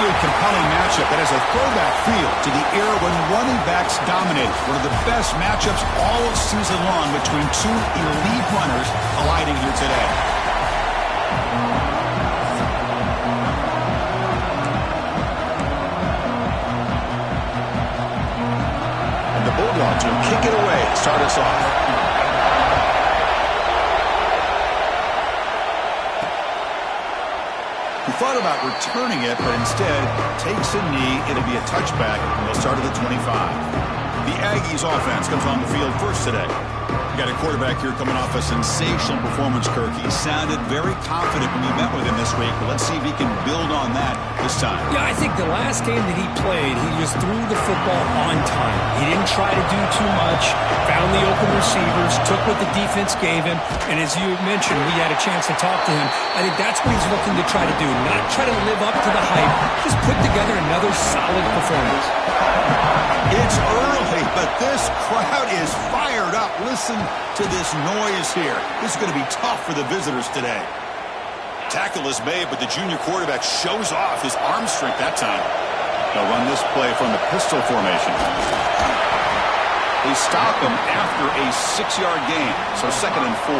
really compelling matchup that has a throwback feel to the era when running backs dominated. One of the best matchups all season long between two elite runners colliding here today. And the Bulldogs will kick it away to start us off. He thought about returning it, but instead takes a knee. It'll be a touchback, and they'll start at the 25. The Aggies offense comes on the field first today. We got a quarterback here coming off a sensational performance, Kirk. He sounded very confident when you met with him this week, but let's see if he can build on that this time. Yeah, I think the last game that he played, he just threw the football on time. He didn't try to do too much, found the open receivers, took what the defense gave him, and as you mentioned, we had a chance to talk to him. I think that's what he's looking to try to do, not try to live up to the hype, just put together another solid performance. It's early, but this crowd is fired up. Listen to this noise here. This is going to be tough for the visitors today. Tackle is made, but the junior quarterback shows off his arm strength that time. They'll run this play from the pistol formation. They stop him after a 6-yard gain, so 2nd and 4.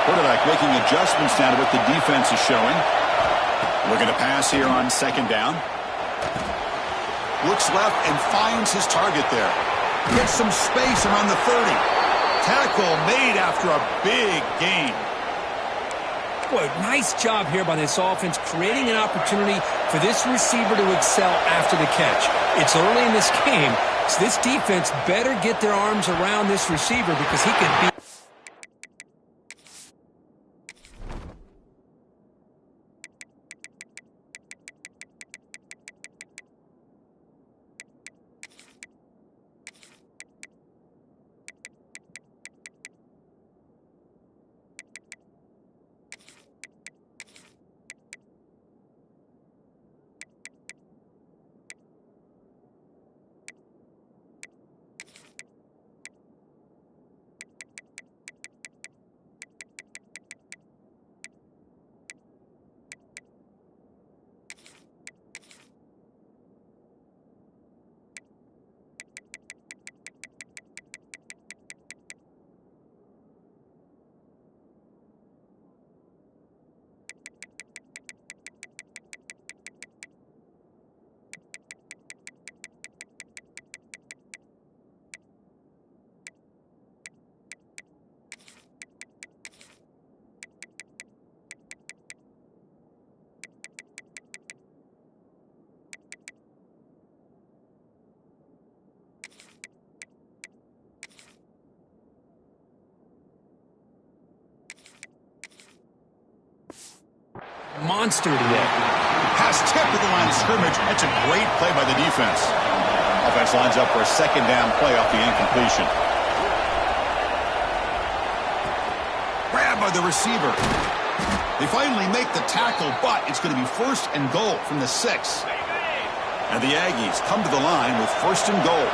Quarterback making adjustments now to what the defense is showing. Looking to pass here on 2nd down. Looks left and finds his target there. Gets some space around the 30. Tackle made after a big gain. Boy, nice job here by this offense, creating an opportunity for this receiver to excel after the catch. It's early in this game, so this defense better get their arms around this receiver because he could be... Monster today. Pass tipped at the line of scrimmage. That's a great play by the defense. Offense lines up for a 2nd down play off the incompletion. Grabbed by the receiver. They finally make the tackle, but it's going to be 1st and goal from the 6. And the Aggies come to the line with 1st and goal.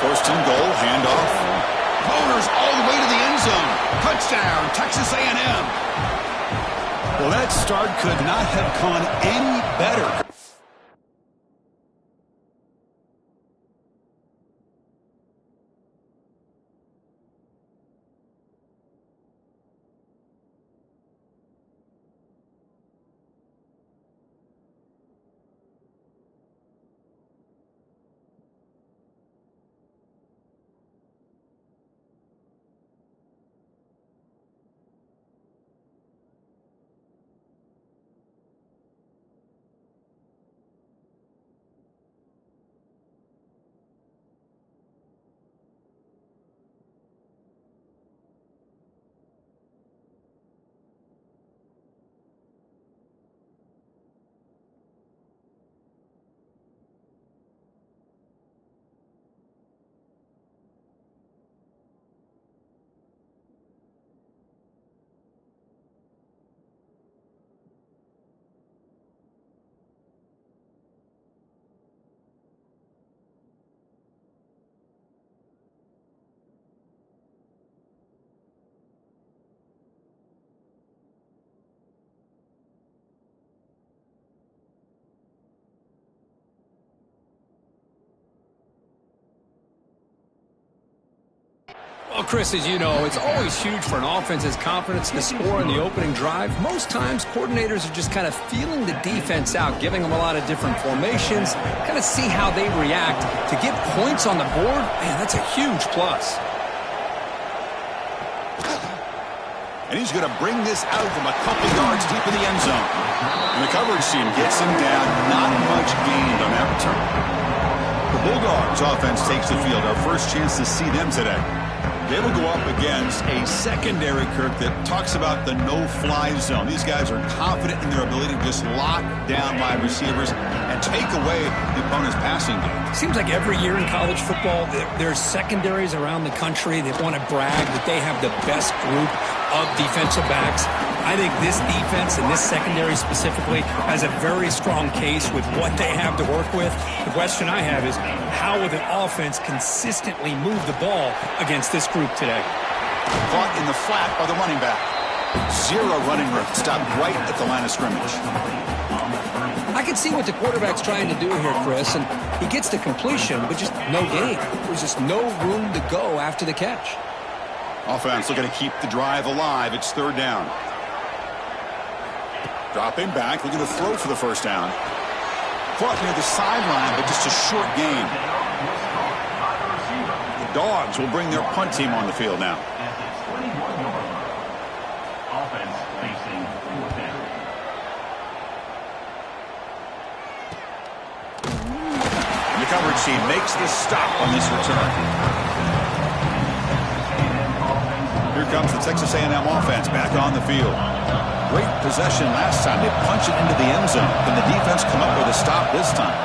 1st and goal, handoff. Motors all the way to the end zone. Touchdown, Texas A&M. Well, that start could not have gone any better. Well, Chris, as you know, it's always huge for an offense's confidence to score in the opening drive. Most times, coordinators are just kind of feeling the defense out, giving them a lot of different formations, kind of see how they react. To get points on the board, man, that's a huge plus. And he's going to bring this out from a couple yards deep in the end zone. And the coverage team gets him down. Not much gained on that return. The Bulldogs offense takes the field. Our first chance to see them today. They will go up against a secondary, Kirk, that talks about the no-fly zone. These guys are confident in their ability to just lock down wide receivers and take away the opponent's passing game. Seems like every year in college football, there's secondaries around the country that want to brag that they have the best group of defensive backs. I think this defense and this secondary specifically has a very strong case with what they have to work with. The question I have is, how will the offense consistently move the ball against this group today? Caught in the flat by the running back. Zero running room. Stopped right at the line of scrimmage. I can see what the quarterback's trying to do here, Chris, and he gets the completion, but just no gain. There's just no room to go after the catch. Offense looking to keep the drive alive. It's third down. Dropping back, looking to throw for the first down. Caught near the sideline, but just a short gain. The Dogs will bring their punt team on the field now. Offense facing fourth down. And the coverage team makes the stop on this return. Here comes the Texas A&M offense back on the field. Great possession last time. They punch it into the end zone. Can the defense come up with a stop this time?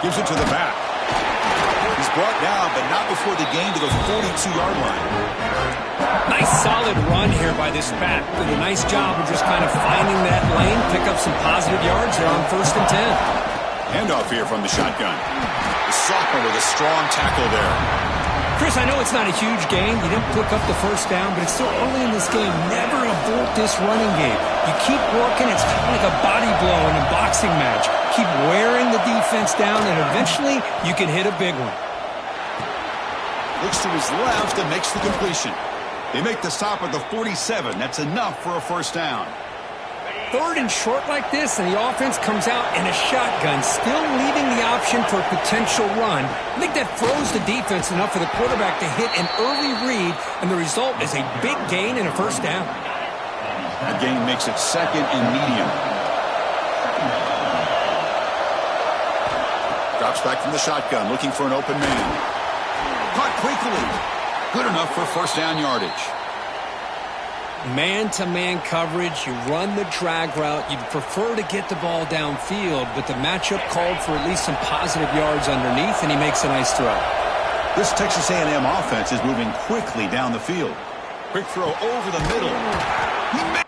Gives it to the back. He's brought down, but not before the gain to the 42-yard line. Nice solid run here by this back. Did a nice job of just kind of finding that lane, pick up some positive yards there on 1st and 10. Handoff here from the shotgun. The sophomore with a strong tackle there. Chris, I know it's not a huge gain. You didn't pick up the first down, but it's still early in this game. Never abort this running game. You keep working. It's kind of like a body blow in a boxing match. Keep wearing the defense down, and eventually you can hit a big one. Looks to his left and makes the completion. They make the stop at the 47. That's enough for a first down. 3rd and short like this, and the offense comes out in a shotgun, still leaving the option for a potential run. I think that throws the defense enough for the quarterback to hit an early read, and the result is a big gain and a first down. The gain makes it 2nd and medium. Drops back from the shotgun, looking for an open man. Caught quickly. Good enough for first down yardage. Man-to-man coverage, you run the drag route. You'd prefer to get the ball downfield, but the matchup called for at least some positive yards underneath, and he makes a nice throw. This Texas A&M offense is moving quickly down the field. Quick throw over the middle. He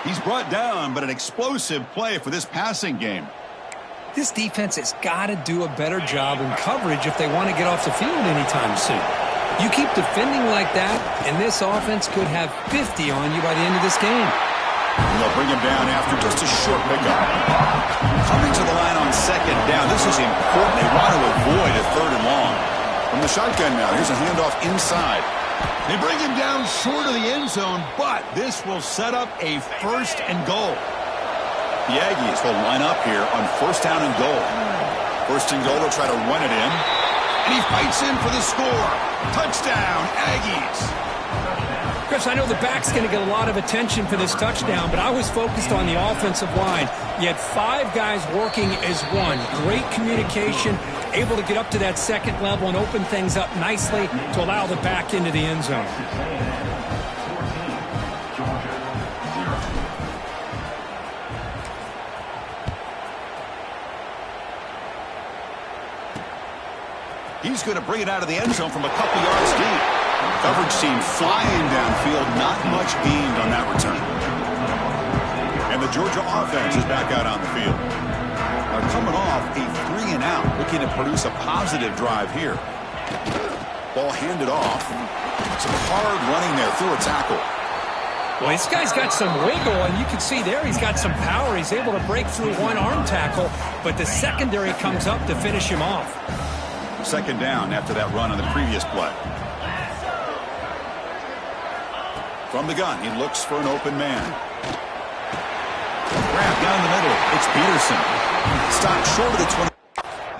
He's brought down, but an explosive play for this passing game. This defense has got to do a better job in coverage if they want to get off the field anytime soon. You keep defending like that, and this offense could have 50 on you by the end of this game. And they'll bring him down after just a short pickup. Coming to the line on second down. This is important. They want to avoid a third and long. From the shotgun now, here's a handoff inside. They bring him down short of the end zone, but this will set up a first and goal. The Aggies will line up here on first down and goal. First and goal, they'll try to run it in. And he fights in for the score. Touchdown, Aggies. Chris, I know the back's going to get a lot of attention for this touchdown, but I was focused on the offensive line. You had 5 guys working as one. Great communication, able to get up to that second level and open things up nicely to allow the back into the end zone. He's going to bring it out of the end zone from a couple yards deep. Coverage team flying downfield, not much gained on that return. And the Georgia offense is back out on the field. Now coming off a 3-and-out, looking to produce a positive drive here. Ball handed off. Some hard running there through a tackle. Well, this guy's got some wiggle, and you can see there he's got some power. He's able to break through one arm tackle, but the secondary comes up to finish him off. Second down after that run on the previous play. From the gun, he looks for an open man. Grab down the middle. It's Peterson. Stopped short of the 20,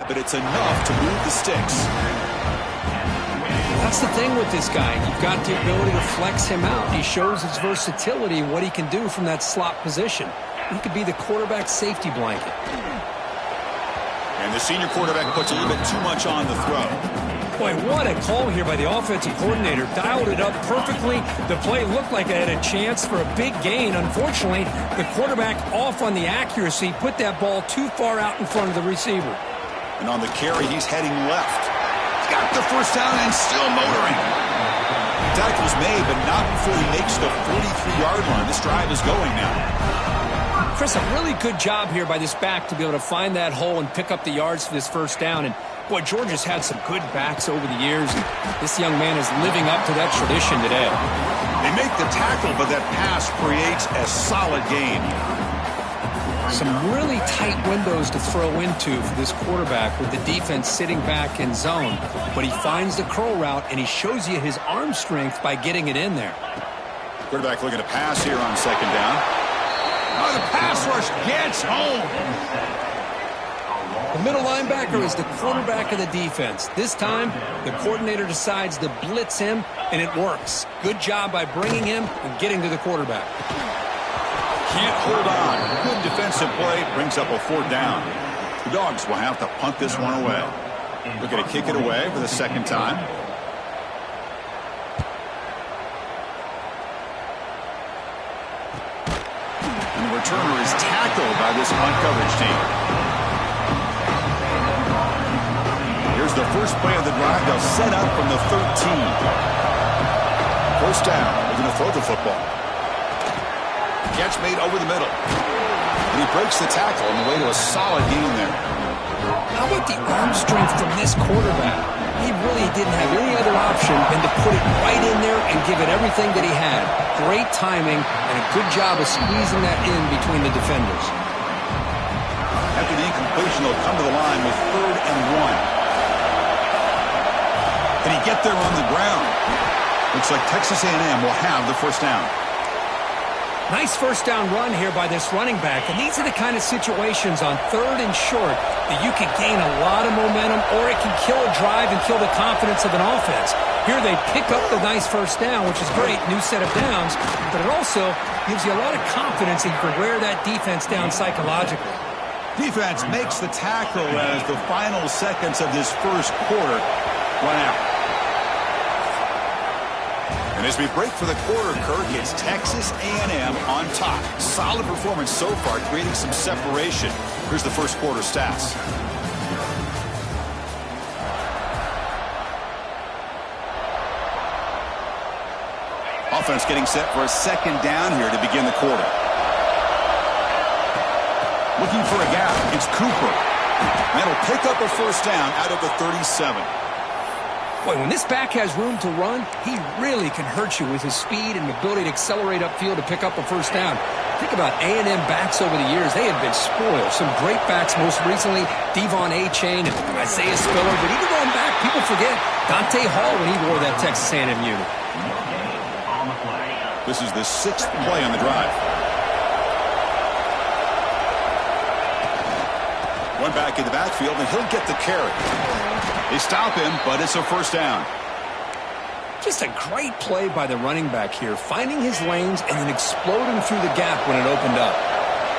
but it's enough to move the sticks. That's the thing with this guy. You've got the ability to flex him out. He shows his versatility and what he can do from that slot position. He could be the quarterback's safety blanket. And the senior quarterback puts a little bit too much on the throw. Boy, what a call here by the offensive coordinator. Dialed it up perfectly. The play looked like it had a chance for a big gain. Unfortunately, the quarterback off on the accuracy, put that ball too far out in front of the receiver. And on the carry, he's heading left. He's got the first down and still motoring. Tackle's made, but not before he makes the 43-yard line. This drive is going now. Chris, a really good job here by this back to be able to find that hole and pick up the yards for this first down. And boy, Georgia's had some good backs over the years. This young man is living up to that tradition today. They make the tackle, but that pass creates a solid gain. Some really tight windows to throw into for this quarterback with the defense sitting back in zone. But he finds the curl route, and he shows you his arm strength by getting it in there. Quarterback looking to pass here on second down. Oh, the pass rush gets home. The middle linebacker is the quarterback of the defense. This time, the coordinator decides to blitz him, and it works. Good job by bringing him and getting to the quarterback. Can't hold on. Good defensive play brings up a 4th down. The Dogs will have to punt this one away. Looking to kick it away for the second time. And the returner is tackled by this punt coverage team. Here's the first play of the drive. They'll set up from the 13. First down. They're going to throw the football. Catch made over the middle. And he breaks the tackle on the way to a solid gain there. How about the arm strength from this quarterback? He really didn't have any other option than to put it right in there and give it everything that he had. Great timing and a good job of squeezing that in between the defenders. After the incompletion, they'll come to the line with 3rd and 1. Can he get there on the ground? Looks like Texas A&M will have the first down. Nice first down run here by this running back, and these are the kind of situations on 3rd and short that you can gain a lot of momentum, or it can kill a drive and kill the confidence of an offense. Here they pick up the nice first down, which is great, new set of downs, but it also gives you a lot of confidence that you can wear that defense down psychologically. Defense makes the tackle as the final seconds of this first quarter run out. And as we break for the quarter, Kirk, it's Texas A&M on top. Solid performance so far, creating some separation. Here's the first quarter stats. Offense getting set for a second down here to begin the quarter. looking for a gap. It's Cooper. That'll pick up a first down out of the 37. Boy, when this back has room to run, he really can hurt you with his speed and ability to accelerate upfield to pick up a first down. Think about A&M backs over the years. They have been spoiled. Some great backs, most recently, Devon A-Chain and Isaiah Spiller. But even going back, people forget Dante Hall when he wore that Texas A&M unit. This is the 6th play on the drive. One back in the backfield, and he'll get the carry. They stop him, but it's a first down. Just a great play by the running back here, finding his lanes and then exploding through the gap when it opened up.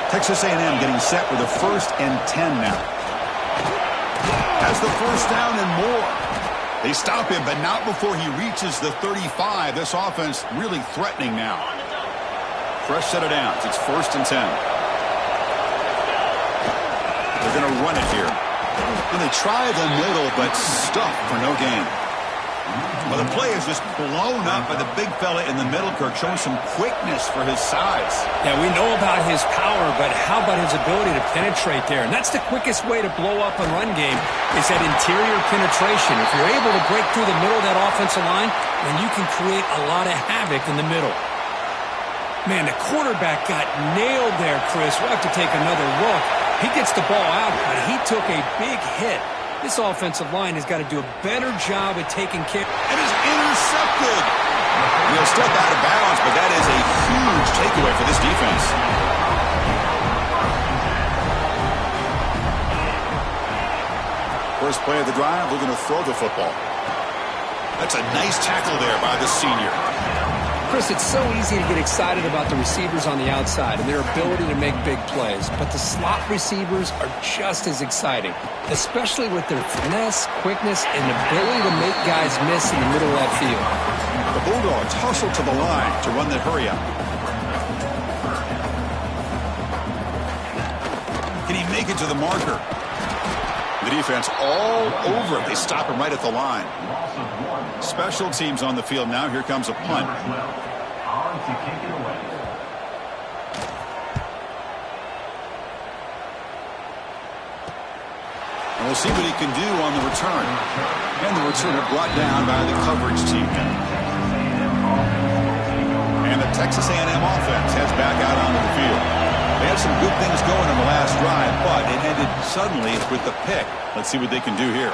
Texas A&M getting set with a 1st and 10 now. Has the first down and more. They stop him, but not before he reaches the 35. This offense really threatening now. Fresh set of downs. It's 1st and 10. They're going to run it here. And they try the middle, but stuff for no gain. Well, the play is just blown up by the big fella in the middle, Kirk, showing some quickness for his size. Yeah, we know about his power, but how about his ability to penetrate there? And that's the quickest way to blow up a run game is that interior penetration. If you're able to break through the middle of that offensive line, then you can create a lot of havoc in the middle. Man, the quarterback got nailed there, Chris. We'll have to take another look. He gets the ball out, but he took a big hit. This offensive line has got to do a better job at taking care. And is intercepted. He'll step out of bounds, but that is a huge takeaway for this defense. First play of the drive, we're going to throw the football. That's a nice tackle there by the senior. Chris, it's so easy to get excited about the receivers on the outside and their ability to make big plays, but the slot receivers are just as exciting, especially with their finesse, quickness, and ability to make guys miss in the middle of that field. The Bulldogs hustle to the line to run that hurry up. Can he make it to the marker? The defense all over it. They stop him right at the line. Special teams on the field now. Here comes a punt. And we'll see what he can do on the return. And the returner brought down by the coverage team. And the Texas A&M offense heads back out onto the field. They had some good things going in the last drive, but it ended suddenly with the pick. Let's see what they can do here.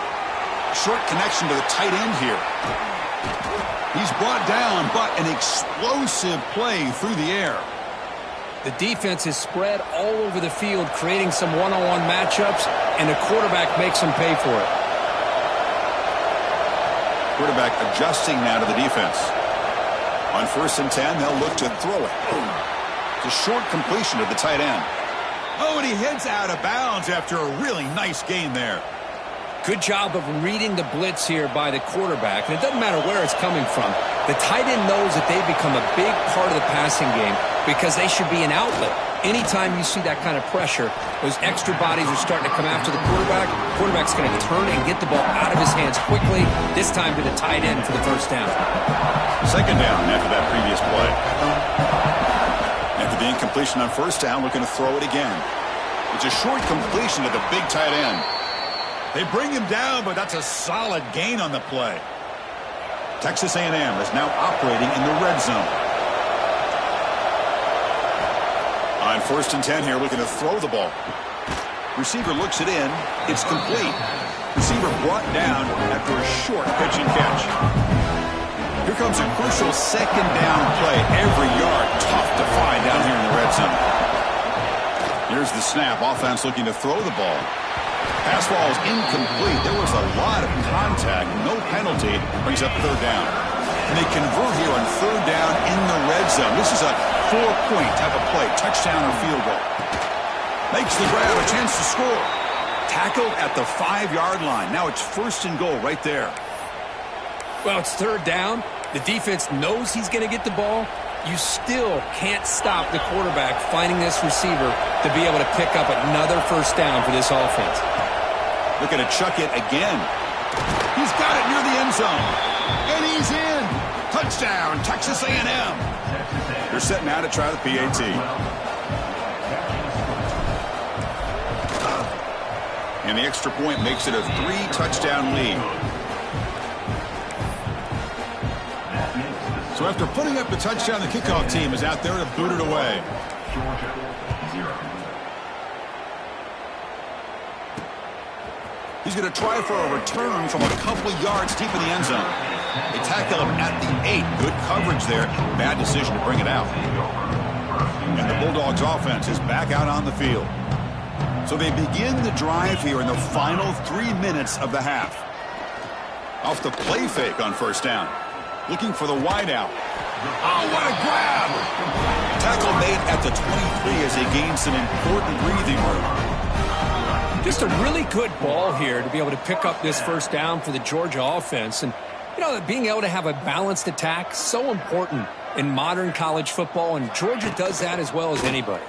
Short connection to the tight end here. He's brought down, but an explosive play through the air. The defense is spread all over the field, creating some one-on-one matchups, and the quarterback makes them pay for it. Quarterback adjusting now to the defense. On 1st and 10, they'll look to throw it. It's a short completion to the tight end. Oh, and he heads out of bounds after a really nice gain there. Good job of reading the blitz here by the quarterback. And it doesn't matter where it's coming from. The tight end knows that they've become a big part of the passing game because they should be an outlet. Anytime you see that kind of pressure, those extra bodies are starting to come after the quarterback. Quarterback's going to turn and get the ball out of his hands quickly, this time to the tight end for the first down. Second down after that previous play. After the incompletion on 1st down, we're going to throw it again. It's a short completion to the big tight end. They bring him down, but that's a solid gain on the play. Texas A&M is now operating in the red zone. On 1st and 10 here, looking to throw the ball. Receiver looks it in. It's complete. Receiver brought down after a short pitch and catch. Here comes a crucial 2nd down play. Every yard tough to find down here in the red zone. Here's the snap. Offense looking to throw the ball. Pass ball is incomplete. There was a lot of contact. No penalty. Brings up 3rd down. And they convert here on 3rd down in the red zone. This is a 4-point type of play. Touchdown or field goal. Makes the grab. A chance to score. Tackled at the 5-yard line. Now it's 1st and goal right there. Well, it's 3rd down. The defense knows he's going to get the ball. You still can't stop the quarterback finding this receiver to be able to pick up another 1st down for this offense. Looking to chuck it again. He's got it near the end zone. And he's in. Touchdown, Texas A&M. They're set now to try the PAT. And the extra point makes it a 3-touchdown lead. So after putting up the touchdown, the kickoff team is out there to boot it away. Georgia, 0. He's going to try for a return from a couple of yards deep in the end zone. They tackle him at the 8. Good coverage there. Bad decision to bring it out. And the Bulldogs offense is back out on the field. So they begin the drive here in the final 3 minutes of the half. Off the play fake on first down. Looking for the wideout. Oh, what a grab! Tackle made at the 23 as they gain some important breathing room. Just a really good ball here to be able to pick up this first down for the Georgia offense. And, you know, being able to have a balanced attack, so important in modern college football, and Georgia does that as well as anybody.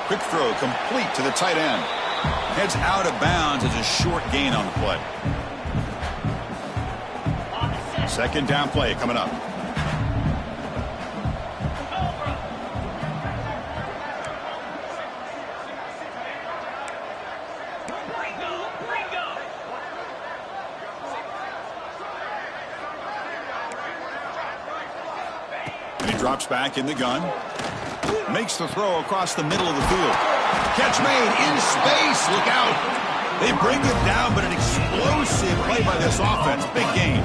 Quick throw complete to the tight end. Heads out of bounds as a short gain on the play. Second down play coming up. And he drops back in the gun. Makes the throw across the middle of the field. Catch made in space. Look out. They bring him down, but an explosive play by this offense. Big gain.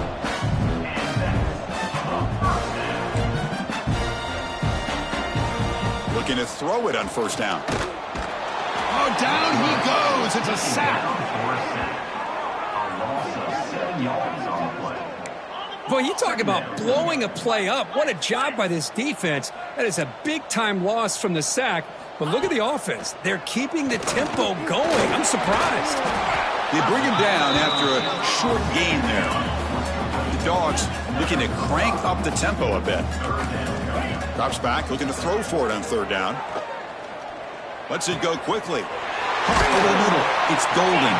Looking to throw it on first down. Oh, down he goes. It's a sack. A loss of 7 yards on the play. Boy, you talk about blowing a play up. What a job by this defense. That is a big-time loss from the sack. But look at the offense. They're keeping the tempo going. I'm surprised. They bring him down after a short gain there. The Dogs looking to crank up the tempo a bit. Drops back, looking to throw for it on third down. Lets it go quickly. Over the middle. It's Golden.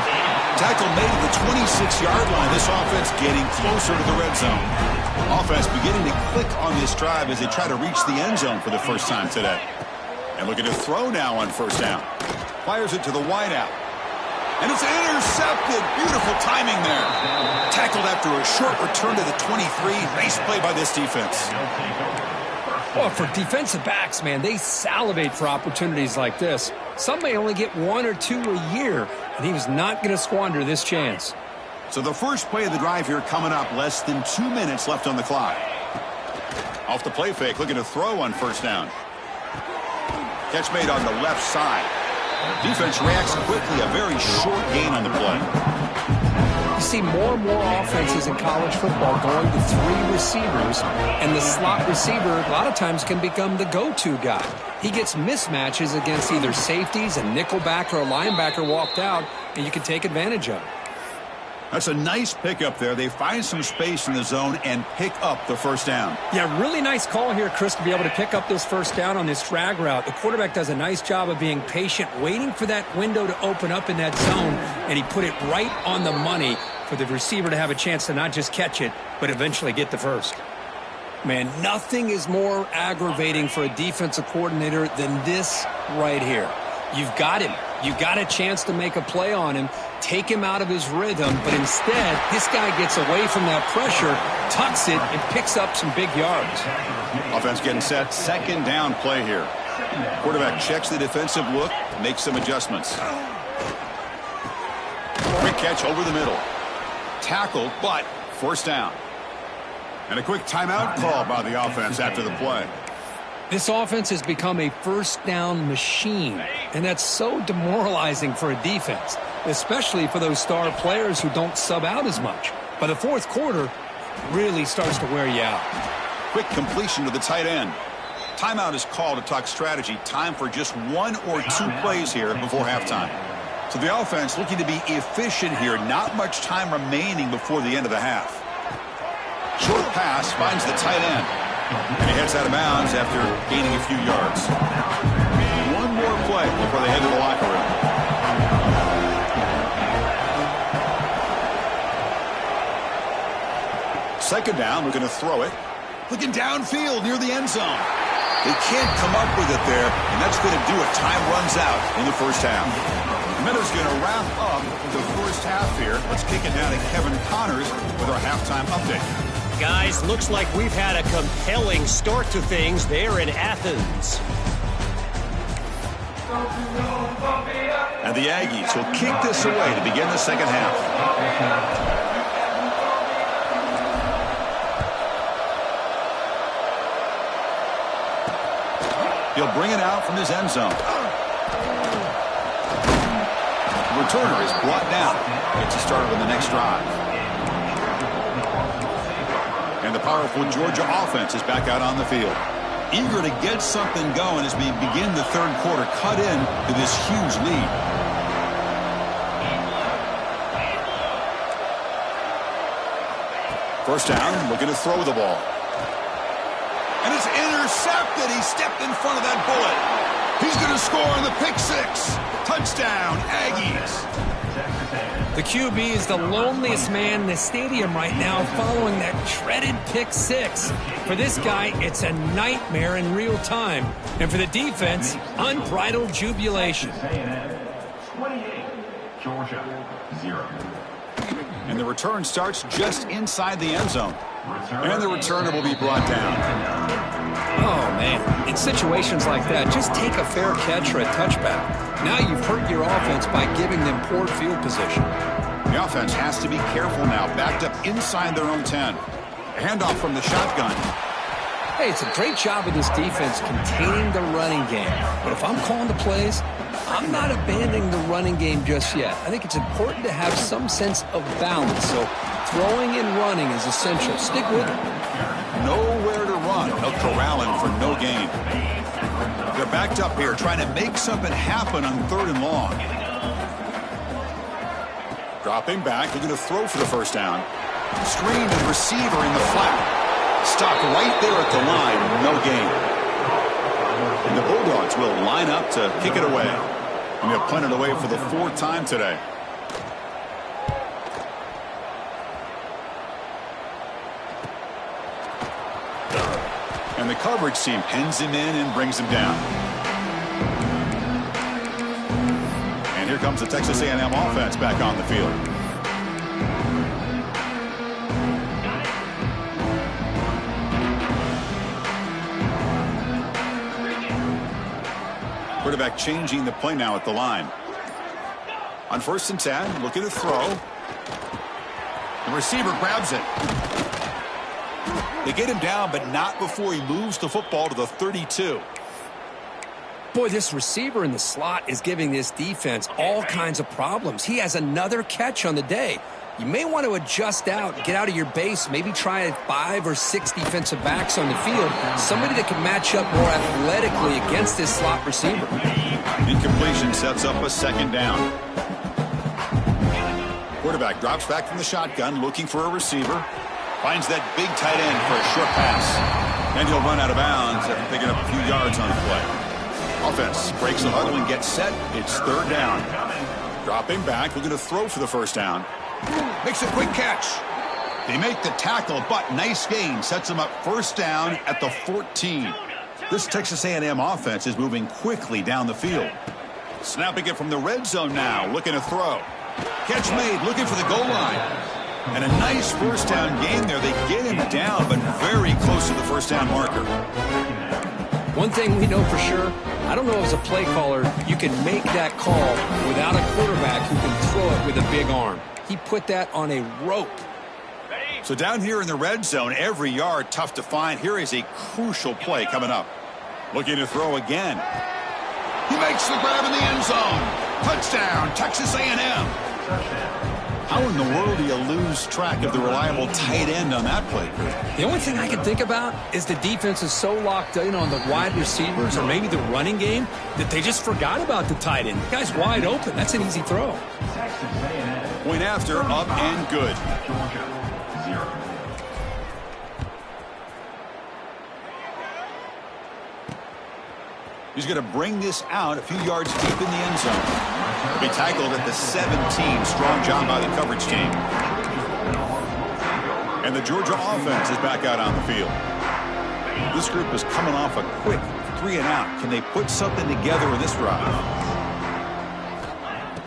Tackle made at the 26-yard line. This offense getting closer to the red zone. Offense beginning to click on this drive as they try to reach the end zone for the first time today. And looking to throw now on first down. Fires it to the wideout. And it's intercepted. Beautiful timing there. Tackled after a short return to the 23. Nice play by this defense. Well, for defensive backs, man, they salivate for opportunities like this. Some may only get 1 or 2 a year, and he was not going to squander this chance. So the first play of the drive here coming up. Less than 2 minutes left on the clock. Off the play fake, looking to throw on first down. Catch made on the left side. Defense reacts quickly. A very short gain on the play. You see more and more offenses in college football going to 3 receivers, and the slot receiver a lot of times can become the go-to guy. He gets mismatches against either safeties, a nickelback, or a linebacker walked out, and you can take advantage of it. That's a nice pickup there. They find some space in the zone and pick up the first down. Yeah, really nice call here, Chris, to be able to pick up this first down on this drag route. The quarterback does a nice job of being patient, waiting for that window to open up in that zone, and he put it right on the money for the receiver to have a chance to not just catch it, but eventually get the first. Man, nothing is more aggravating for a defensive coordinator than this right here. You've got him. You've got a chance to make a play on him, take him out of his rhythm, but instead, this guy gets away from that pressure, tucks it, and picks up some big yards. Offense getting set. Second down play here. Quarterback checks the defensive look, makes some adjustments. Quick catch over the middle. Tackled, but first down. And a quick timeout call by the offense after the play. This offense has become a first down machine, and that's so demoralizing for a defense, especially for those star players who don't sub out as much. By the fourth quarter, it really starts to wear you out. Quick completion to the tight end. Timeout is called to talk strategy. Time for just 1 or 2 plays here before halftime. So the offense looking to be efficient here. Not much time remaining before the end of the half. Short pass finds the tight end. And he heads out of bounds after gaining a few yards. 1 more play before they head to the locker room. Second down, we're going to throw it. Looking downfield near the end zone. They can't come up with it there, and that's going to do it. Time runs out in the first half. Miller's going to wrap up the first half here. Let's kick it down to Kevin Connors with our halftime update. Guys, looks like we've had a compelling start to things there in Athens. And the Aggies will kick this away to begin the second half. He'll bring it out from his end zone. The returner is brought down. Gets us started on the next drive. And the powerful Georgia offense is back out on the field. Eager to get something going as we begin the third quarter, cut in to this huge lead. First down, looking to throw the ball. And it's intercepted. He stepped in front of that bullet. He's going to score on the pick six. Touchdown, Aggies. The QB is the loneliest man in the stadium right now following that dreaded pick six. For this guy, it's a nightmare in real time. And for the defense, unbridled jubilation. 28, Georgia 0. And the return starts just inside the end zone. And the returner will be brought down. Oh, man. In situations like that, just take a fair catch or a touchback. Now you've hurt your offense by giving them poor field position. The offense has to be careful now, backed up inside their own 10. A handoff from the shotgun. Hey, it's a great job of this defense containing the running game. But if I'm calling the plays, I'm not abandoning the running game just yet. I think it's important to have some sense of balance. So throwing and running is essential. Stick with it. Nowhere to run. They'll corral him for no gain. They're backed up here trying to make something happen on third and long. Dropping back, they're going to throw for the first down. Screen and receiver in the flat. Stopped right there at the line, no gain. And the Bulldogs will line up to kick it away. And they'll punt it away for the fourth time today. And the coverage team pins him in and brings him down. And here comes the Texas A&M offense back on the field. Quarterback changing the play now at the line. On 1st and 10, looking to throw. The receiver grabs it. They get him down, but not before he moves the football to the 32. Boy, this receiver in the slot is giving this defense all kinds of problems. He has another catch on the day. You may want to adjust out, get out of your base, maybe try 5 or 6 defensive backs on the field. Somebody that can match up more athletically against this slot receiver. Incompletion sets up a second down. Quarterback drops back from the shotgun, looking for a receiver. Finds that big tight end for a short pass. And he'll run out of bounds after picking up a few yards on the play. Offense breaks the huddle and gets set. It's third down. Dropping back, looking to throw for the first down. Makes a quick catch. They make the tackle, but nice gain. Sets them up first down at the 14. This Texas A&M offense is moving quickly down the field. Snapping it from the red zone now, looking to throw. Catch made, looking for the goal line. And a nice first down gain there. They get him down, but very close to the first down marker. One thing we know for sure, I don't know as a play caller, you can make that call without a quarterback who can throw it with a big arm. He put that on a rope. So down here in the red zone, every yard tough to find. Here is a crucial play coming up. Looking to throw again. He makes the grab in the end zone. Touchdown, Texas A&M. How in the world do you lose track of the reliable tight end on that play? The only thing I can think about is the defense is so locked in on the wide receivers or maybe the running game that they just forgot about the tight end. The guy's wide open. That's an easy throw. Point after, up and good. He's going to bring this out a few yards deep in the end zone. He'll be tackled at the 17. Strong job by the coverage team. And the Georgia offense is back out on the field. This group is coming off a quick 3-and-out. Can they put something together in this drive?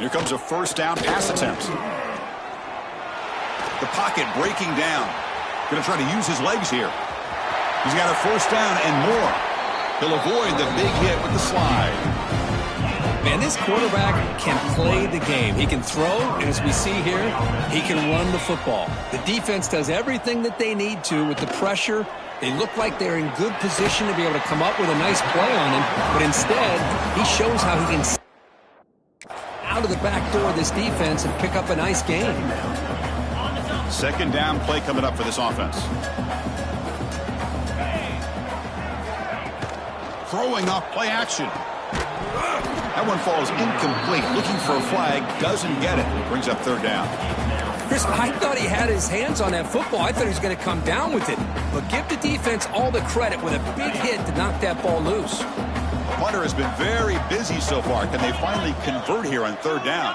Here comes a first down pass attempt. The pocket breaking down. Going to try to use his legs here. He's got a first down and more. He'll avoid the big hit with the slide. Man, this quarterback can play the game. He can throw, and as we see here, he can run the football. The defense does everything that they need to with the pressure. They look like they're in good position to be able to come up with a nice play on him, but instead, he shows how he can out of the back door of this defense and pick up a nice gain. Second down play coming up for this offense. Throwing off play action. That one falls incomplete. Looking for a flag. Doesn't get it. Brings up third down. Chris, I thought he had his hands on that football. I thought he was going to come down with it. But give the defense all the credit with a big hit to knock that ball loose. The punter has been very busy so far. Can they finally convert here on third down?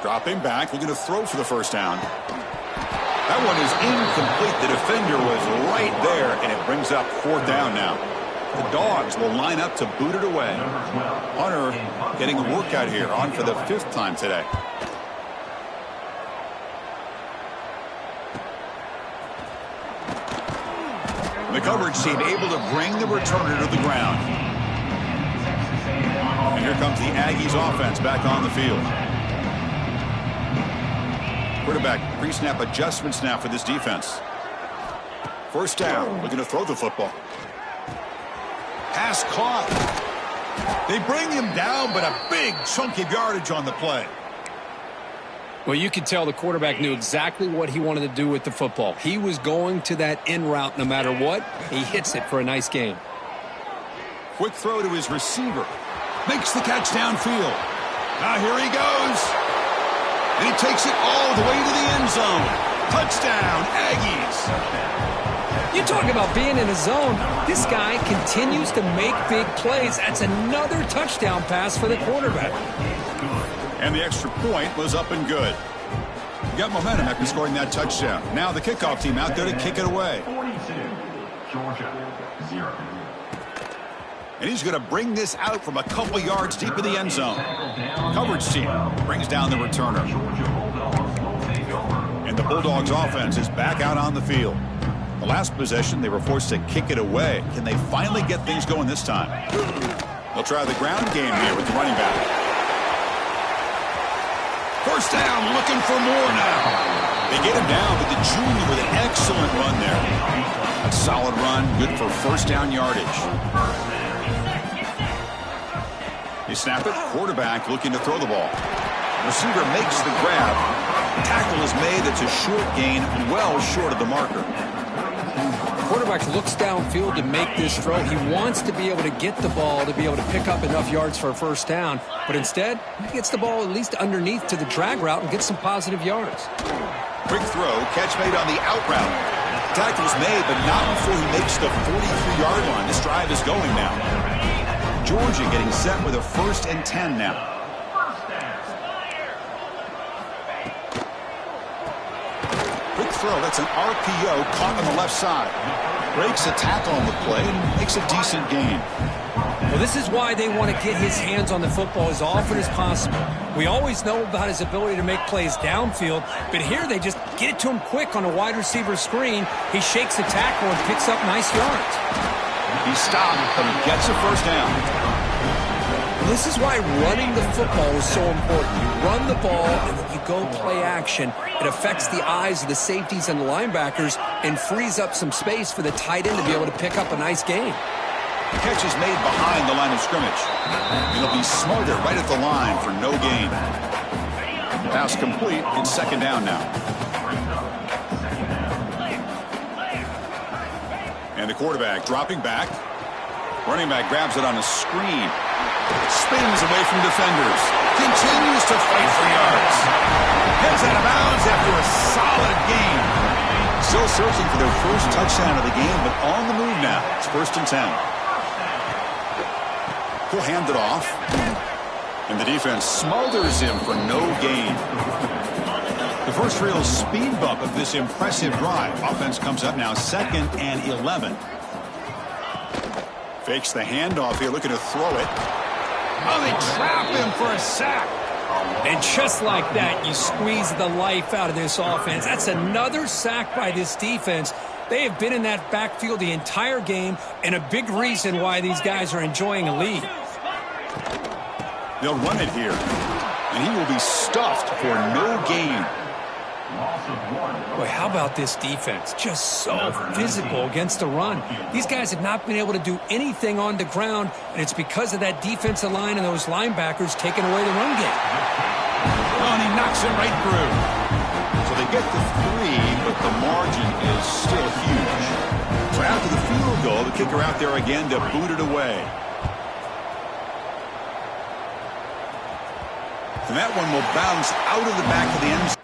Dropping back. Looking to throw for the first down. That one is incomplete. The defender was right there, and it brings up fourth down now. The Dogs will line up to boot it away. Hunter getting a workout here, on for the 5th time today. The coverage team able to bring the returner to the ground. And here comes the Aggies offense back on the field. Quarterback pre-snap adjustments now for this defense. First down, looking to throw the football. Pass caught. They bring him down, but a big chunk of yardage on the play. Well, you could tell the quarterback knew exactly what he wanted to do with the football. He was going to that in route no matter what. He hits it for a nice gain. Quick throw to his receiver. Makes the catch downfield. Now here he goes. And he takes it all the way to the end zone. Touchdown, Aggies. You talk about being in a zone. This guy continues to make big plays. That's another touchdown pass for the quarterback. And the extra point was up and good. You got momentum after scoring that touchdown. Now the kickoff team out there to kick it away. 42, Georgia, 0. And he's going to bring this out from a couple yards deep in the end zone. Coverage team brings down the returner. And the Bulldogs offense is back out on the field. The last possession, they were forced to kick it away. Can they finally get things going this time? They'll try the ground game here with the running back. First down, looking for more now. They get him down, but the junior with an excellent run there. A solid run, good for first down yardage. They snap it, quarterback looking to throw the ball. Receiver makes the grab. Tackle is made, that's a short gain, well short of the marker. Quarterback looks downfield to make this throw. He wants to be able to get the ball to be able to pick up enough yards for a first down. But instead, he gets the ball at least underneath to the drag route and gets some positive yards. Quick throw, catch made on the out route. Tackle's made, but not before he makes the 43-yard line. This drive is going now. Georgia getting set with a 1st and 10 now. Throw. That's an RPO caught on the left side. Breaks a tackle on the play and makes a decent gain. Well, this is why they want to get his hands on the football as often as possible. We always know about his ability to make plays downfield, but here they just get it to him quick on a wide receiver screen. He shakes the tackle and picks up nice yards. He stopped, but he gets a first down. This is why running the football is so important. You run the ball, and then you go play action. It affects the eyes of the safeties and the linebackers and frees up some space for the tight end to be able to pick up a nice gain. The catch is made behind the line of scrimmage. It'll be smothered right at the line for no gain. Pass complete. It's second down now. And the quarterback dropping back. Running back grabs it on a screen. Spins away from defenders. Continues to fight for yards. Heads out of bounds after a solid game. Still searching for their first touchdown of the game, but on the move now. It's 1st and 10. He'll hand it off. And the defense smothers him for no gain. The first real speed bump of this impressive drive. Offense comes up now 2nd and 11. Fakes the handoff here, looking to throw it. Oh, they trap him for a sack. And just like that, you squeeze the life out of this offense. That's another sack by this defense. They have been in that backfield the entire game, and a big reason why these guys are enjoying a lead. They'll run it here, and he will be stuffed for no gain. Boy, how about this defense? Just so physical against the run. These guys have not been able to do anything on the ground, and it's because of that defensive line and those linebackers taking away the run game. Oh, and he knocks it right through. So they get the 3, but the margin is still huge. So after the field goal, the kicker out there again to boot it away. And that one will bounce out of the back of the end zone.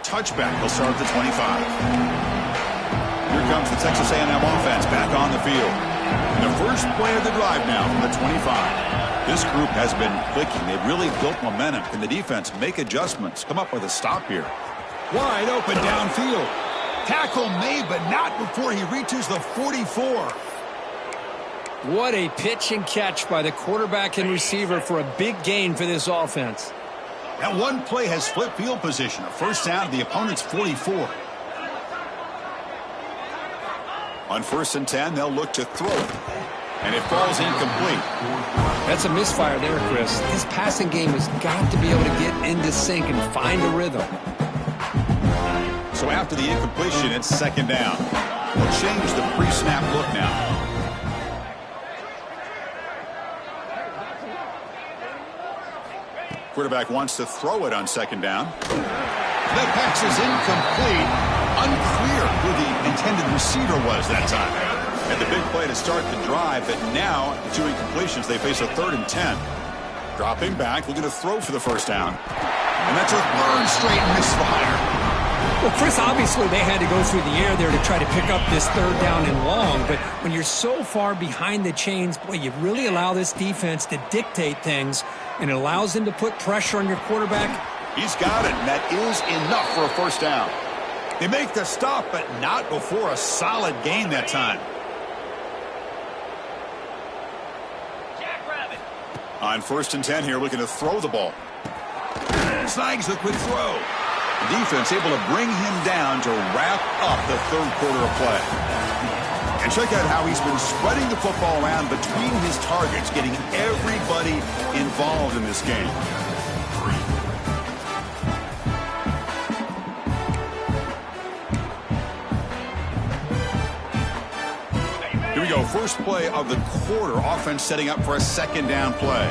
Touchback. He'll start at the 25. Here comes the Texas A&M offense back on the field. And the first play of the drive now from the 25. This group has been clicking. They've really built momentum. Can the defense make adjustments? Come up with a stop here. Wide open downfield. Tackle made, but not before he reaches the 44. What a pitch and catch by the quarterback and receiver for a big gain for this offense. That one play has flipped field position. A first down to the opponent's 44. On 1st and 10, they'll look to throw it. And it falls incomplete. That's a misfire there, Chris. His passing game has got to be able to get into sync and find a rhythm. So after the incompletion, it's 2nd down. We'll change the pre-snap look now. Quarterback wants to throw it on 2nd down. That pass is incomplete. Unclear who the intended receiver was that time. And the big play to start the drive, but now, 2 incompletions, they face a 3rd and 10. Dropping back, looking to throw for the first down. And that's a 3rd straight misfire. Well, Chris, obviously they had to go through the air there to try to pick up this 3rd down and long, but when you're so far behind the chains, boy, you really allow this defense to dictate things, and it allows them to put pressure on your quarterback. He's got it, and that is enough for a first down. They make the stop, but not before a solid gain that time. On 1st and 10 here, looking to throw the ball. Snags the quick throw. The defense able to bring him down to wrap up the 3rd quarter of play. And check out how he's been spreading the football around between his targets, getting everybody involved in this game. Here we go. First play of the quarter. Offense setting up for a 2nd down play.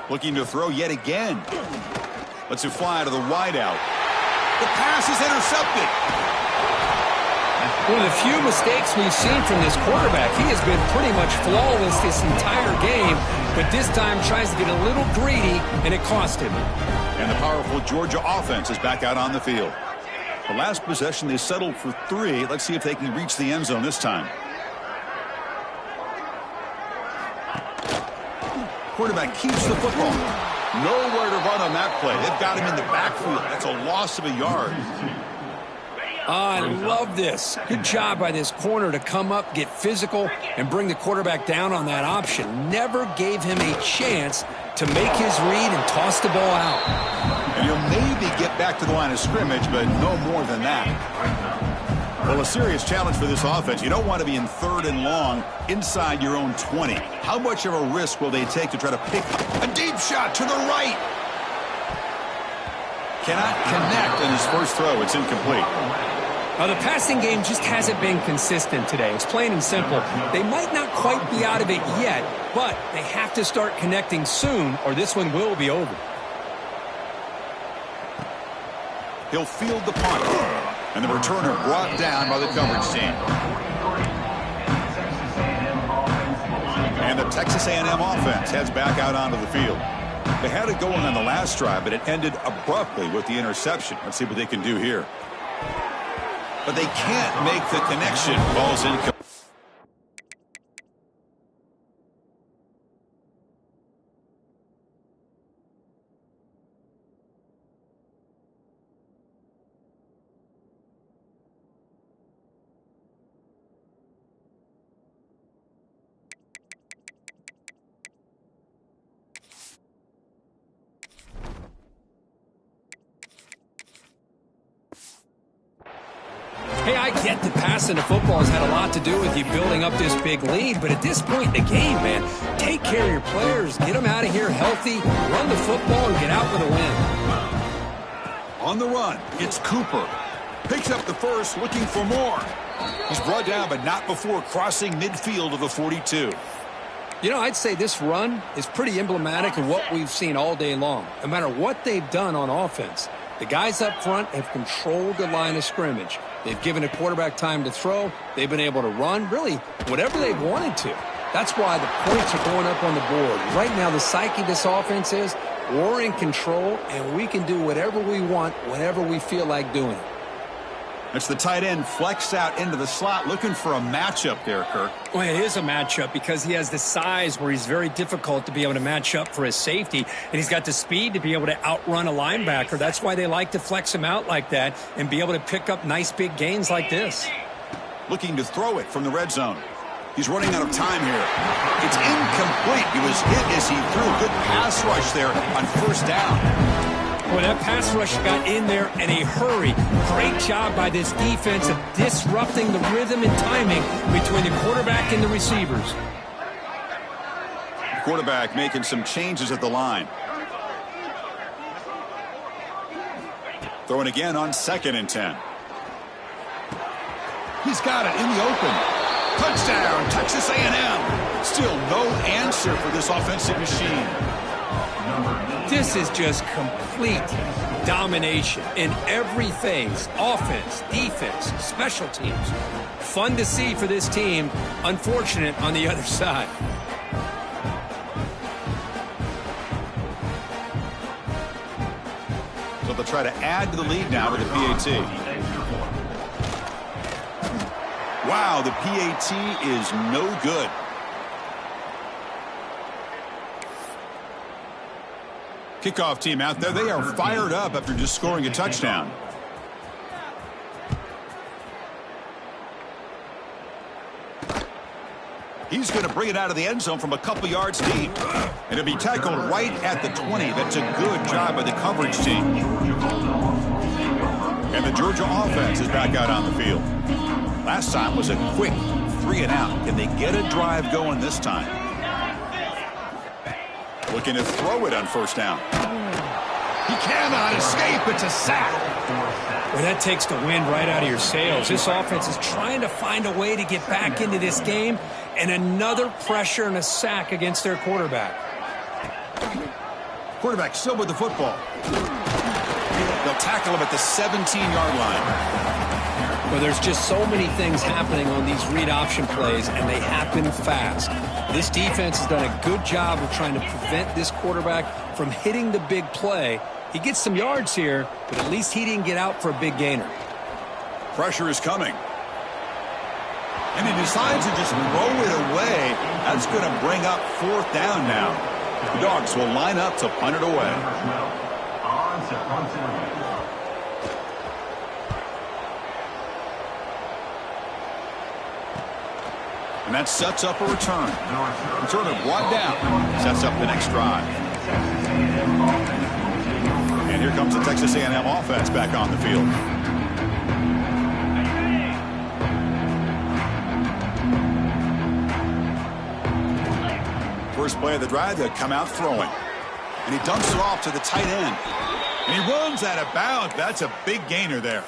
Looking to throw yet again. Lets it fly to the wideout. The pass is intercepted. One of the few mistakes we've seen from this quarterback. He has been pretty much flawless this entire game, but this time tries to get a little greedy, and it cost him. And the powerful Georgia offense is back out on the field. The last possession, they settled for 3. Let's see if they can reach the end zone this time. Quarterback keeps the football. Nowhere to run on that play. They've got him in the backfield. That's a loss of a yard. I love this. Good job by this corner to come up, get physical, and bring the quarterback down on that option. Never gave him a chance to make his read and toss the ball out. And he'll maybe get back to the line of scrimmage, but no more than that. Well, a serious challenge for this offense. You don't want to be in 3rd and long inside your own 20. How much of a risk will they take to try to pick a deep shot to the right? Cannot connect on his first throw. It's incomplete. The passing game just hasn't been consistent today. It's plain and simple. They might not quite be out of it yet, but they have to start connecting soon or this one will be over. He'll field the punt. And the returner brought down by the coverage team. And the Texas A&M offense heads back out onto the field. They had it going on the last drive, but it ended abruptly with the interception. Let's see what they can do here. But they can't make the connection. Ball's incomplete. Hey, I get that passing the football has had a lot to do with you building up this big lead, but at this point in the game, man, take care of your players, get them out of here healthy, run the football, and get out with a win. On the run, it's Cooper. Picks up the first, looking for more. He's brought down, but not before crossing midfield of the 42. You know, I'd say this run is pretty emblematic of what we've seen all day long. No matter what they've done on offense, the guys up front have controlled the line of scrimmage. They've given the quarterback time to throw. They've been able to run, really, whatever they've wanted to. That's why the points are going up on the board. Right now, the psyche of this offense is we're in control, and we can do whatever we want whenever we feel like doing it. It's the tight end flexed out into the slot, looking for a matchup there, Kirk. Well, it is a matchup because he has the size where he's very difficult to be able to match up for his safety, and he's got the speed to be able to outrun a linebacker. That's why they like to flex him out like that and be able to pick up nice big gains like this. Looking to throw it from the red zone. He's running out of time here. It's incomplete. He was hit as he threw a good pass rush there on first down. Well, that pass rush got in there in a hurry. Great job by this defense of disrupting the rhythm and timing between the quarterback and the receivers. Quarterback making some changes at the line. Throwing again on 2nd and 10. He's got it in the open. Touchdown, Texas A&M. Still no answer for this offensive machine. This is just complete domination in every phase. Offense, defense, special teams. Fun to see for this team. Unfortunate on the other side. So they'll try to add to the lead now with the PAT. Wow, the PAT is no good. Kickoff team out there. They are fired up after just scoring a touchdown. He's going to bring it out of the end zone from a couple yards deep. And it'll be tackled right at the 20. That's a good job by the coverage team. And the Georgia offense is back out on the field. Last time was a quick 3-and-out. Can they get a drive going this time? Looking to throw it on first down. He cannot escape. It's a sack. Well, that takes the wind right out of your sails. This offense is trying to find a way to get back into this game, and another pressure and a sack against their quarterback. Quarterback still with the football. They'll tackle him at the 17-yard line. Well, there's just so many things happening on these read option plays, and they happen fast. This defense has done a good job of trying to prevent this quarterback from hitting the big play. He gets some yards here, but at least he didn't get out for a big gainer. Pressure is coming. And he decides to just throw it away. That's going to bring up 4th down now. The Dogs will line up to punt it away. And that sets up a return. Returner brought down. Sets up the next drive. And here comes the Texas A&M offense back on the field. First play of the drive, they'll come out throwing. And he dumps it off to the tight end. And he runs out of bounds. That's a big gainer there.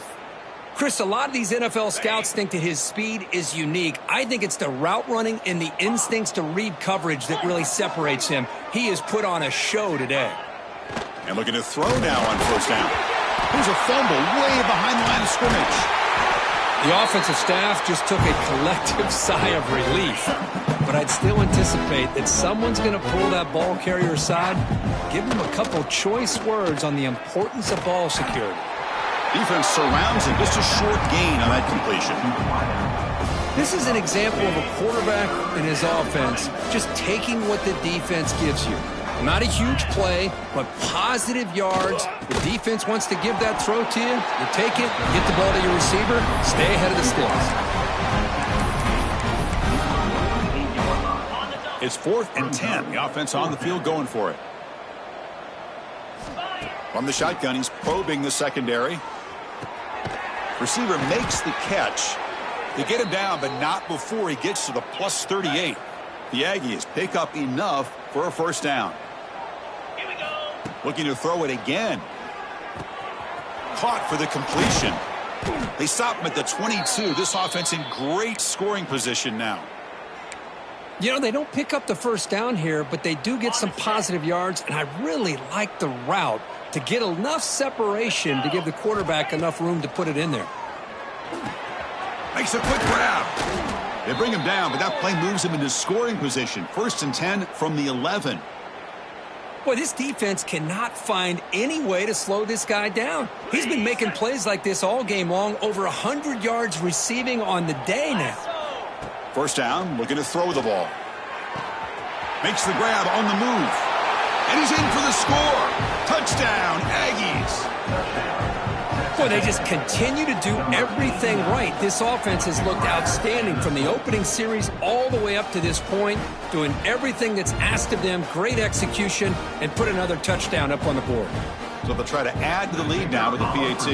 Chris, a lot of these NFL scouts think that his speed is unique. I think it's the route running and the instincts to read coverage that really separates him. He has put on a show today. And looking to throw now on first down. Here's a fumble way behind the line of scrimmage. The offensive staff just took a collective sigh of relief. But I'd still anticipate that someone's going to pull that ball carrier aside, give him a couple choice words on the importance of ball security. Defense surrounds him. Just a short gain on that completion. This is an example of a quarterback and his offense just taking what the defense gives you. Not a huge play, but positive yards. The defense wants to give that throw to you. You take it, get the ball to your receiver, stay ahead of the sticks. It's 4th and 10. The offense on the field going for it. From the shotgun, he's probing the secondary. Receiver makes the catch. They get him down, but not before he gets to the plus 38. The Aggies pick up enough for a first down. Here we go. Looking to throw it again. Caught for the completion. They stop him at the 22. This offense in great scoring position now. You know, they don't pick up the first down here, but they do get some positive yards, and I really like the route to get enough separation to give the quarterback enough room to put it in there. Makes a quick grab. They bring him down, but that play moves him into scoring position. 1st and 10 from the 11. Boy, this defense cannot find any way to slow this guy down. He's been making plays like this all game long, over 100 yards receiving on the day now. First down, looking to throw the ball. Makes the grab on the move. And he's in for the score. Touchdown, Aggies. Boy, they just continue to do everything right. This offense has looked outstanding from the opening series all the way up to this point, doing everything that's asked of them, great execution, and put another touchdown up on the board. So they'll try to add to the lead now with the PAT.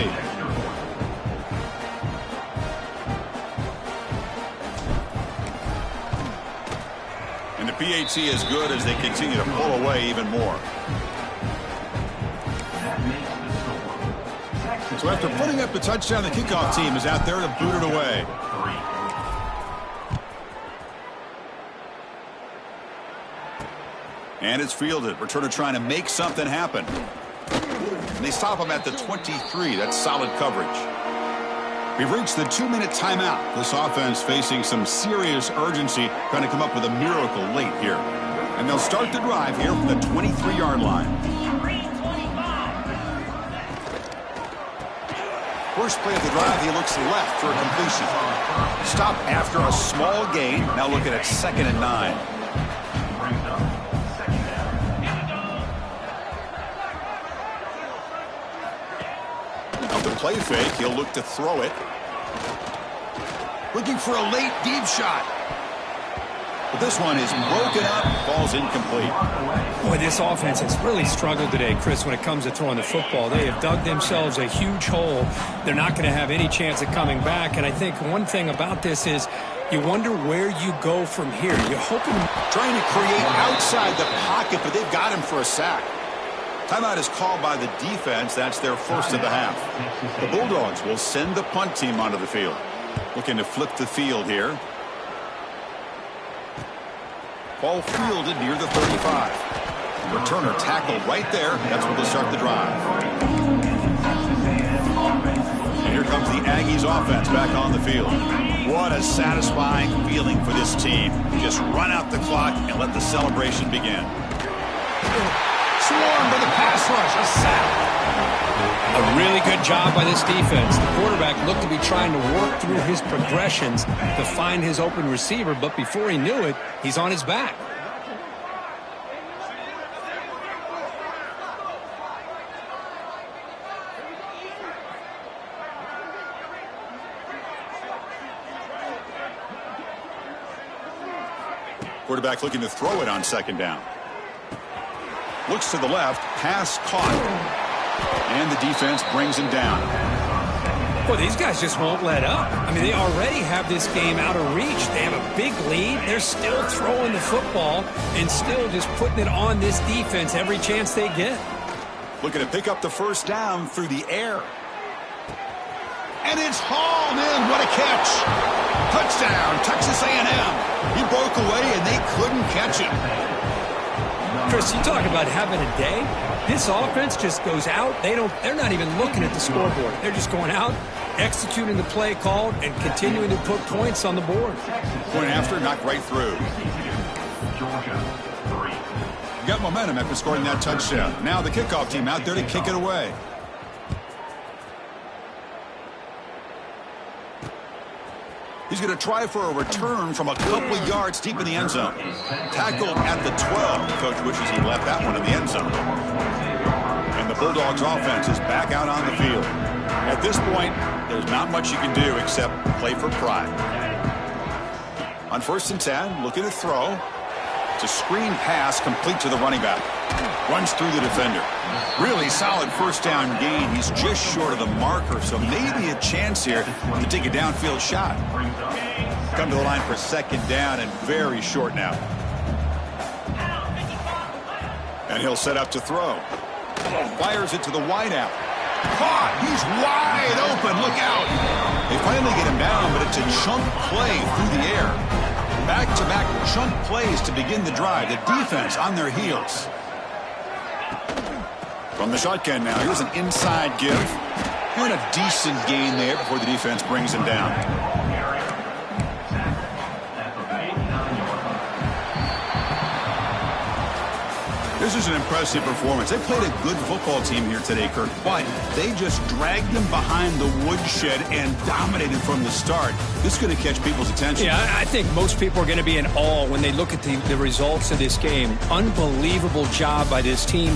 And the PAT is good as they continue to pull away even more. So after putting up the touchdown, the kickoff team is out there to boot it away. And it's fielded. Returner trying to make something happen. And they stop him at the 23. That's solid coverage. We've reached the 2-minute timeout. This offense facing some serious urgency, trying to come up with a miracle late here. And they'll start the drive here from the 23-yard line. First play of the drive, he looks left for a completion. Stop after a small gain. Now looking at 2nd and 9. Now the play fake, he'll look to throw it. Looking for a late deep shot. But this one is broken up, falls incomplete. Boy, this offense has really struggled today, Chris, when it comes to throwing the football. They have dug themselves a huge hole. They're not going to have any chance of coming back. And I think one thing about this is you wonder where you go from here. You're hoping. Trying to create outside the pocket, but they've got him for a sack. Timeout is called by the defense. That's their first of the half. The Bulldogs will send the punt team onto the field. Looking to flip the field here. Ball fielded near the 35. Returner tackled right there. That's where they'll start the drive. And here comes the Aggies offense back on the field. What a satisfying feeling for this team. Just run out the clock and let the celebration begin. Swarmed by the pass rush. A sack. A really good job by this defense. The quarterback looked to be trying to work through his progressions to find his open receiver, but before he knew it, he's on his back. Quarterback looking to throw it on 2nd down. Looks to the left. Pass caught. And the defense brings him down. Well, these guys just won't let up. I mean, they already have this game out of reach. They have a big lead. They're still throwing the football and still just putting it on this defense every chance they get. Looking to pick up the first down through the air. And it's hauled in. What a catch. Touchdown, Texas A&M. He broke away, and they couldn't catch him. Chris, you talk about having a day. This offense just goes out. They're not even looking at the scoreboard. They're just going out, executing the play called, and continuing to put points on the board. Point after, knocked right through. Georgia, 3. Got momentum after scoring that touchdown. Now the kickoff team out there to kick it away. He's going to try for a return from a couple of yards deep in the end zone. Tackled at the 12. Coach wishes he left that one in the end zone. And the Bulldogs offense is back out on the field. At this point, there's not much you can do except play for pride. On 1st and 10, looking to throw. It's a screen pass complete to the running back. Runs through the defender. Really solid first down gain. He's just short of the marker, so maybe a chance here to take a downfield shot. Come to the line for 2nd down and very short now. And he'll set up to throw. Fires it to the wideout. Caught. He's wide open. Look out. They finally get him down, but it's a chunk play through the air. Back-to-back chunk plays to begin the drive. The defense on their heels. From the shotgun now, here's an inside give. And a decent gain there before the defense brings him down. This is an impressive performance. They played a good football team here today, Kirk, but they just dragged them behind the woodshed and dominated from the start. This is going to catch people's attention. Yeah, I think most people are going to be in awe when they look at the results of this game. Unbelievable job by this team.